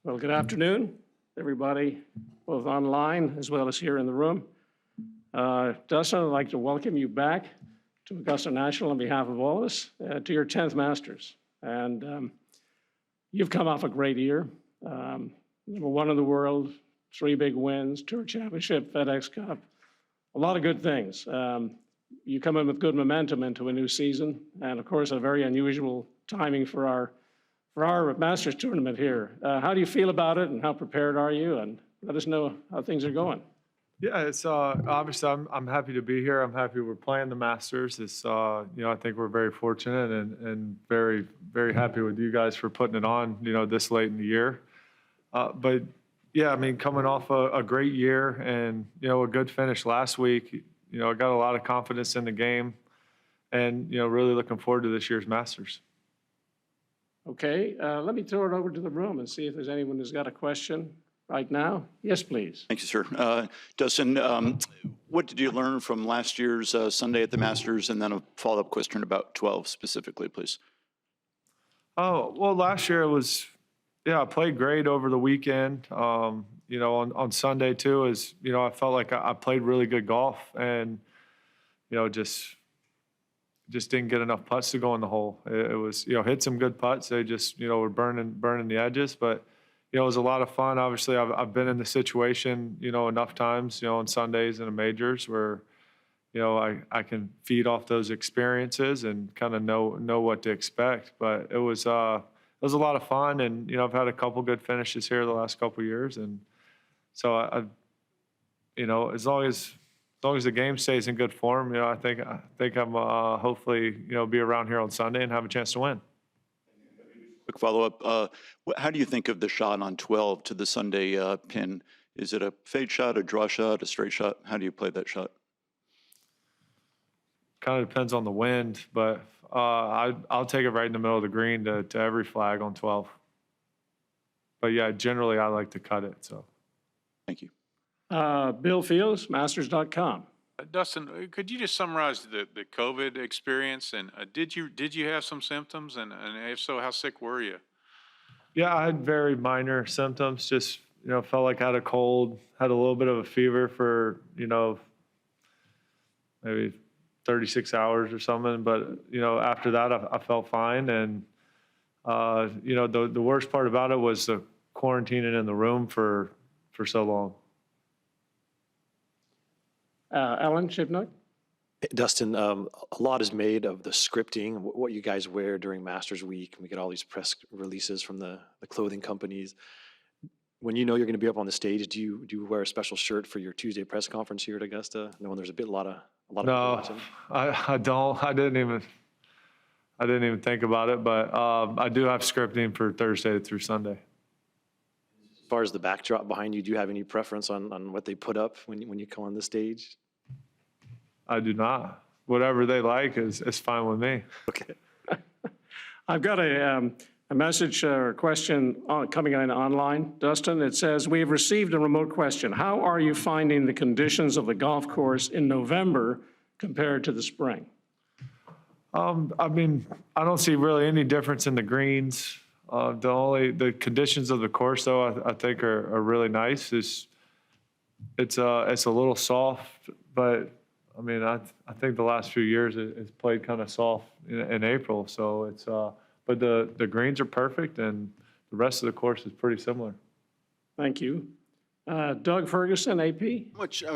Well, good afternoon, everybody, both online as well as here in the room. Dustin, I'd like to welcome you back to Augusta National on behalf of all of us to your 10th Masters. And you've come off a great year. Number one in the world, 3 big wins, Tour Championship, FedEx Cup, a lot of good things. You come in with good momentum into a new season, and of course, a very unusual timing for our Masters tournament here. How do you feel about it, and how prepared are you? And let us know how things are going. Yeah, it's obviously I'm happy to be here. I'm happy we're playing the Masters. It's I think we're very fortunate and very happy with you guys for putting it on this late in the year. But yeah, I mean, coming off a great year and a good finish last week, I got a lot of confidence in the game, and really looking forward to this year's Masters. Okay, let me throw it over to the room and see if there's anyone who's got a question right now. Yes, please. Thank you, sir. Dustin, what did you learn from last year's Sunday at the Masters? And then a follow-up question about 12 specifically, please. Oh, well, last year it was, I played great over the weekend. On Sunday too, I felt like I played really good golf, and just didn't get enough putts to go in the hole. It was, hit some good putts. They just, were burning the edges. But, it was a lot of fun. Obviously, I've been in the situation, enough times, on Sundays in the majors where, I can feed off those experiences and kind of know what to expect. But it was a lot of fun, and I've had a couple good finishes here the last couple of years, and so as long as the game stays in good form, I think I'm hopefully be around here on Sunday and have a chance to win. Quick follow-up. How do you think of the shot on 12 to the Sunday pin? Is it a fade shot, a draw shot, a straight shot? How do you play that shot? Kind of depends on the wind, but I'll take it right in the middle of the green to every flag on 12. But yeah, generally I like to cut it. So, thank you. Bill Fields, Masters.com. Dustin, could you just summarize the COVID experience? And did you have some symptoms? And if so, how sick were you? Yeah, I had very minor symptoms. Just felt like I had a cold, had a little bit of a fever for maybe 36 hours or something. But after that, I felt fine. And the worst part about it was the quarantining in the room for so long. Alan Shipnuck. Dustin, a lot is made of the scripting, what you guys wear during Masters Week. We get all these press releases from the clothing companies. When you're going to be up on the stage, do you wear a special shirt for your Tuesday press conference here at Augusta? Knowing there's a lot of people watching. I don't. I didn't even think about it, but I do have scripting for Thursday through Sunday. As far as the backdrop behind you, do you have any preference on what they put up when you come on the stage? I do not. Whatever they like is fine with me. Okay. I've got a message or question coming in online, Dustin. It says, we have received a remote question. How are you finding the conditions of the golf course in November compared to the spring? I mean, I don't see really any difference in the greens. The conditions of the course, though, I think are really nice. It's a little soft, but I mean, I think the last few years it's played kind of soft in April. So it's but the greens are perfect, and the rest of the course is pretty similar. Thank you. Doug Ferguson, AP. That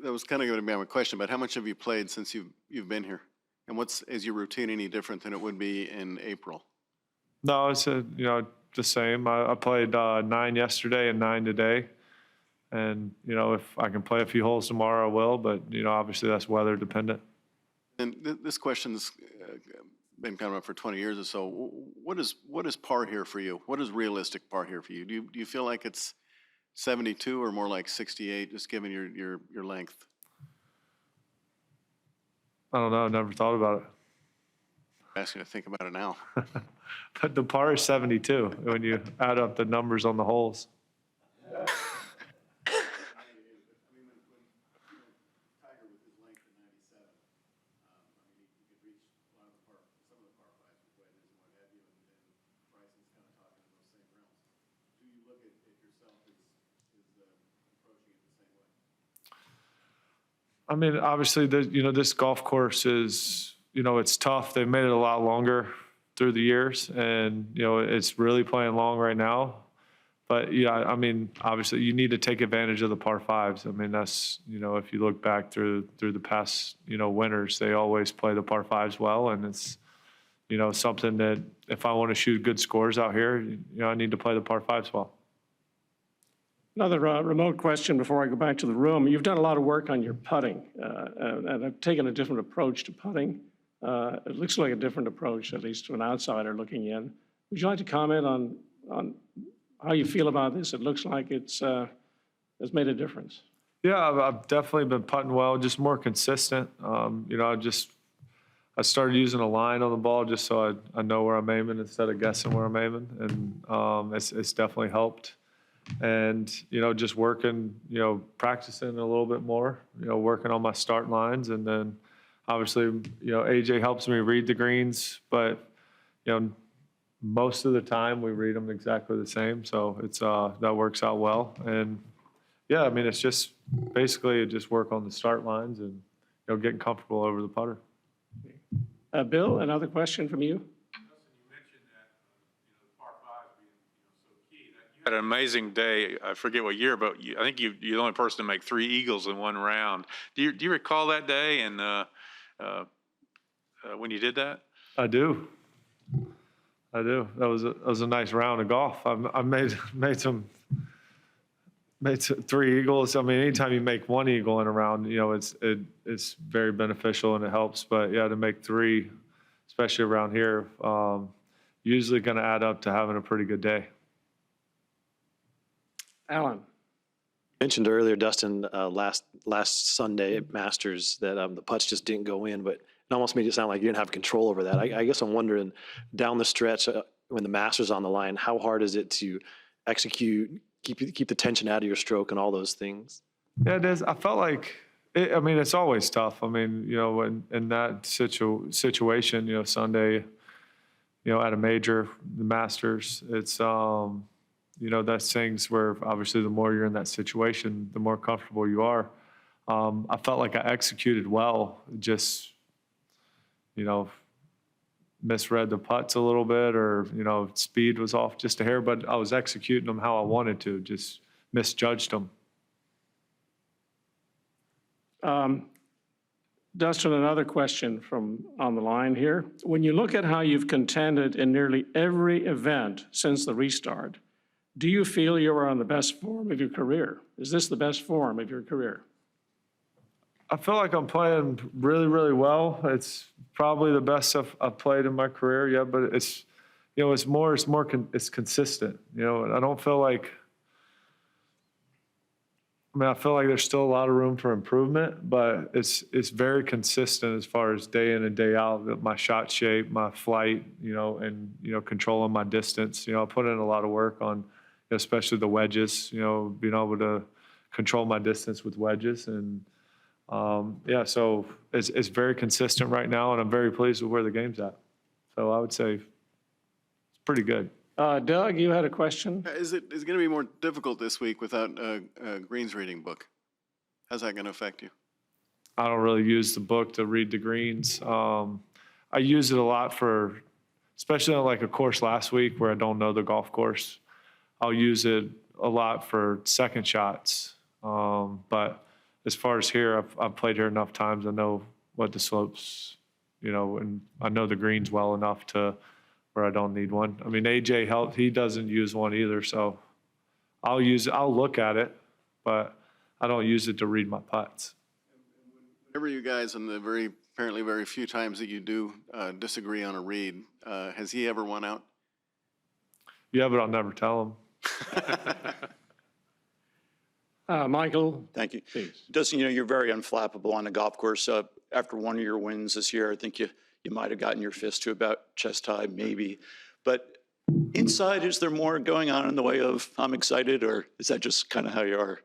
was kind of going to be my question, but how much have you played since you've been here? And is your routine any different than it would be in April? No, it's the same. I played 9 yesterday and 9 today, and if I can play a few holes tomorrow, I will. But obviously that's weather dependent. And this question's been coming up for 20 years or so. What is par here for you? What is realistic par here for you? Do you feel like it's 72 or more like 68, just given your length? I don't know. I never thought about it. I'm asking you to think about it now. But the par is 72 when you add up the numbers on the holes. I mean, obviously, this golf course is, it's tough. They've made it a lot longer through the years, and, it's really playing long right now. But, yeah, I mean, obviously, you need to take advantage of the par fives. I mean, that's, if you look back through the past, winters, they always play the par fives well, and it's, something that if I want to shoot good scores out here, I need to play the par fives well. Another remote question before I go back to the room. You've done a lot of work on your putting, and I've taken a different approach to putting. It looks like a different approach, at least to an outsider looking in. Would you like to comment on how you feel about this? It looks like it's made a difference. Yeah, I've definitely been putting well, just more consistent. I started using a line on the ball just so I know where I'm aiming instead of guessing where I'm aiming, and it's definitely helped. And, just working, practicing a little bit more, working on my start lines. And then obviously, AJ helps me read the greens, but, most of the time we read them exactly the same. So it's, that works out well. And yeah, I mean, it's just basically just work on the start lines and, getting comfortable over the putter. Bill, another question from you. Had an amazing day. I forget what year, but I think you're the only person to make 3 eagles in one round. Do you recall that day and when you did that? I do. That was a nice round of golf. I made 3 eagles. I mean, anytime you make 1 eagle in a round, it's very beneficial and it helps. But yeah, to make 3, especially around here, usually going to add up to having a pretty good day. Alan. Mentioned earlier, Dustin, last Sunday at Masters that the putts just didn't go in, but it almost made it sound like you didn't have control over that. I guess I'm wondering, down the stretch, when the Masters on the line, how hard is it to execute, keep the tension out of your stroke and all those things? Yeah, it is. I felt like, it's always tough. I mean, in that situation, Sunday, at a major, the Masters, it's, that's things where obviously the more you're in that situation, the more comfortable you are. I felt like I executed well, just, misread the putts a little bit or, speed was off just a hair, but I was executing them how I wanted to, just misjudged them. Dustin, another question from on the line here. When you look at how you've contended in nearly every event since the restart, do you feel you are on the best form of your career? Is this the best form of your career? I feel like I'm playing really, really well. It's probably the best I've played in my career, yeah, but it's consistent. I don't feel like, I feel like there's still a lot of room for improvement, but it's very consistent as far as day in and day out, my shot shape, my flight, and, controlling my distance. I put in a lot of work on, especially the wedges, being able to control my distance with wedges. And yeah, so it's very consistent right now, and I'm very pleased with where the game's at. So I would say it's pretty good. Doug, you had a question? Is it going to be more difficult this week without a greens reading book? How's that going to affect you? I don't really use the book to read the greens. I use it a lot for, especially on like a course last week where I don't know the golf course. I'll use it a lot for second shots. But as far as here, I've played here enough times. I know what the slopes, and I know the greens well enough to where I don't need one. I mean, AJ helped. He doesn't use one either, so I'll look at it, but I don't use it to read my putts. Whenever you guys, in the apparently very few times that you do disagree on a read, has he ever won out? Yeah, but I'll never tell him. Michael? Thank you. Please. Dustin, you're very unflappable on the golf course. After one of your wins this year, I think you might have gotten your fist to about chest high, maybe. But inside, is there more going on in the way of I'm excited, or is that just kind of how you are?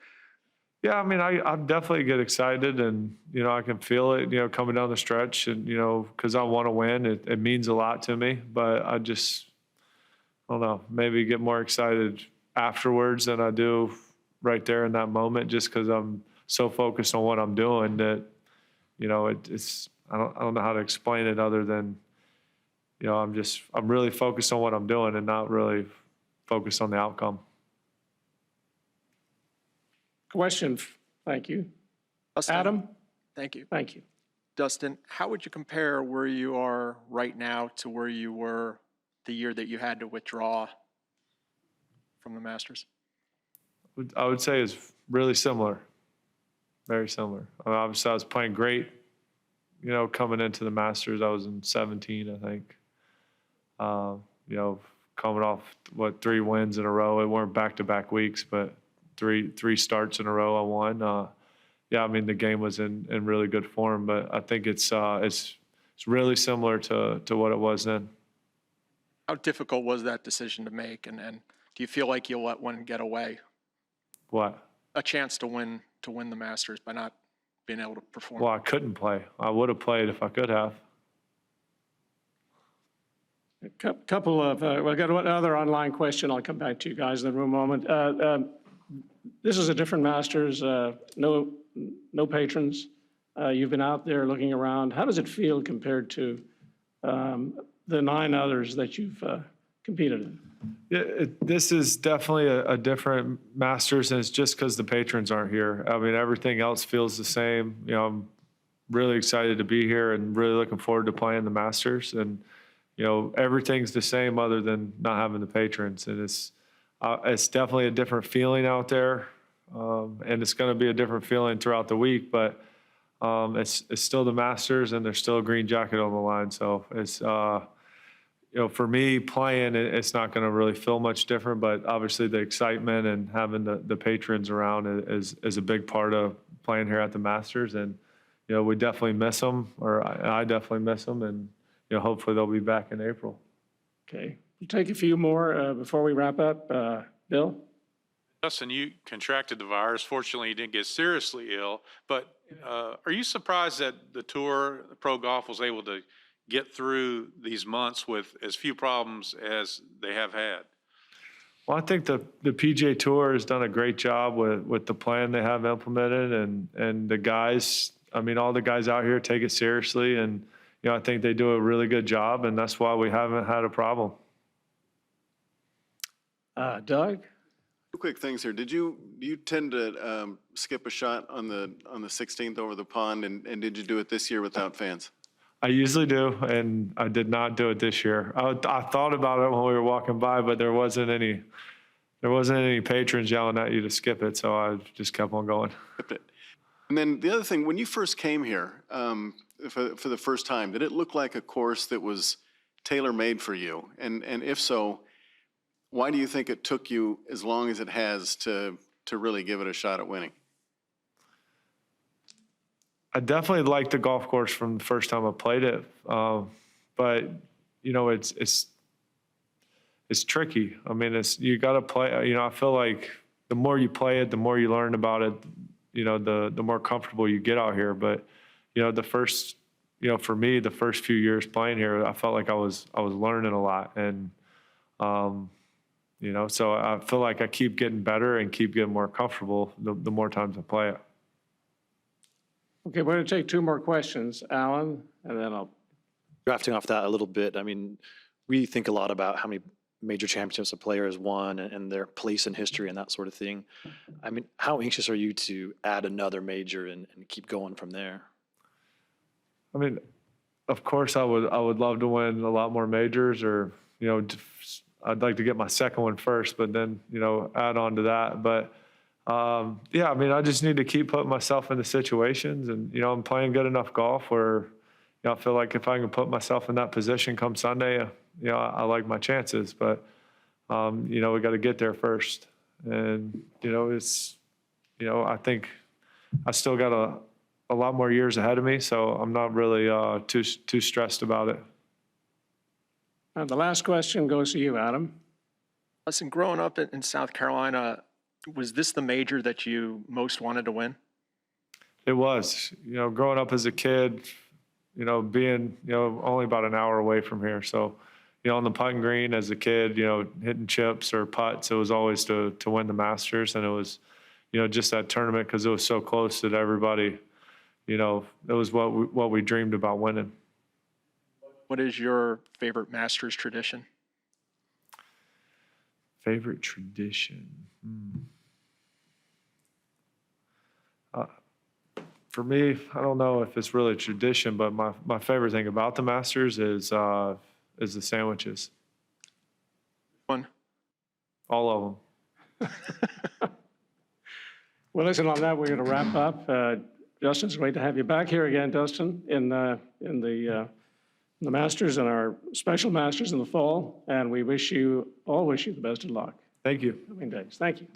Yeah, I mean, I definitely get excited, and, I can feel it, coming down the stretch, and, because I want to win. It means a lot to me, but I don't know, maybe get more excited afterwards than I do right there in that moment, just because I'm so focused on what I'm doing that, you know, it's, I don't know how to explain it other than, you know, I'm really focused on what I'm doing and not really focused on the outcome. Question, thank you. Dustin, Adam? Thank you. Thank you. Dustin, how would you compare where you are right now to where you were the year that you had to withdraw from the Masters? I would say it's really similar, very similar. I mean, obviously, I was playing great, you know, coming into the Masters. I was in 17, I think. You know, coming off, 3 wins in a row. It weren't back-to-back weeks, but three starts in a row I won. Yeah, I mean, the game was in really good form, but I think it's really similar to what it was then. How difficult was that decision to make? And do you feel like you'll let one get away? What? A chance to win the Masters by not being able to perform? Well, I couldn't play. I would have played if I could have. A couple of, we've got another online question. I'll come back to you guys in a moment. This is a different Masters, no patrons. You've been out there looking around. How does it feel compared to the 9 others that you've competed in? Yeah, this is definitely a different Masters, and it's just because the patrons aren't here. I mean, everything else feels the same. You know, I'm really excited to be here and really looking forward to playing the Masters. And, you know, everything's the same other than not having the patrons. And it's definitely a different feeling out there. And it's going to be a different feeling throughout the week, but it's still the Masters and there's still a green jacket on the line. So it's, you know, for me playing, it's not going to really feel much different, but obviously the excitement and having the patrons around is a big part of playing here at the Masters. And, you know, we definitely miss them, or I definitely miss them. And, you know, hopefully they'll be back in April. Okay, we'll take a few more before we wrap up. Bill? Dustin, you contracted the virus. Fortunately, you didn't get seriously ill. But are you surprised that the tour, the pro golf, was able to get through these months with as few problems as they have had? Well, I think the PGA Tour has done a great job with the plan they have implemented, and the guys, I mean, all the guys out here take it seriously, and, you know, I think they do a really good job, and that's why we haven't had a problem. Doug? 2 quick things here. Do you tend to skip a shot on the 16th over the pond, and did you do it this year without fans? I usually do, and I did not do it this year. I thought about it when we were walking by, but there wasn't any patrons yelling at you to skip it, so I just kept on going. Skipped it. And then the other thing, when you first came here for the first time, did it look like a course that was tailor-made for you? And if so, why do you think it took you as long as it has to really give it a shot at winning? I definitely liked the golf course from the first time I played it, but you know, it's tricky. I mean, you got to play. You know, I feel like the more you play it, the more you learn about it. You know, the more comfortable you get out here. But you know, for me, the first few years playing here, I felt like I was learning a lot, and you know, so I feel like I keep getting better and keep getting more comfortable the more times I play it. Okay, we're going to take 2 more questions. Alan, and then I'll... Drafting off that a little bit, I mean, we think a lot about how many major championships a player has won and their place in history and that sort of thing. I mean, how anxious are you to add another major and keep going from there? I mean, of course, I would love to win a lot more majors, or, you know, I'd like to get my second one first, but then, you know, add on to that. But yeah, I mean, I just need to keep putting myself into situations, and, you know, I'm playing good enough golf where, you know, I feel like if I can put myself in that position come Sunday, you know, I like my chances. But, you know, we got to get there first. And, you know, you know, I think I still got a lot more years ahead of me, so I'm not really too stressed about it. And the last question goes to you, Adam. Listen, growing up in South Carolina, was this the major that you most wanted to win? It was, you know, growing up as a kid, you know, being, you know, only about an hour away from here. So, on the putting green as a kid, hitting chips or putts, it was always to win the Masters. And it was, just that tournament, because it was so close that everybody, it was what we dreamed about winning. What is your favorite Masters tradition? Favorite tradition? For me, I don't know if it's really a tradition, but my favorite thing about the Masters is the sandwiches. One. All of them. Well, listen, on that, we're going to wrap up. Dustin, it's great to have you back here again, Dustin, in the Masters and our special Masters in the fall. And we all wish you the best of luck. Thank you. Coming days. Thank you.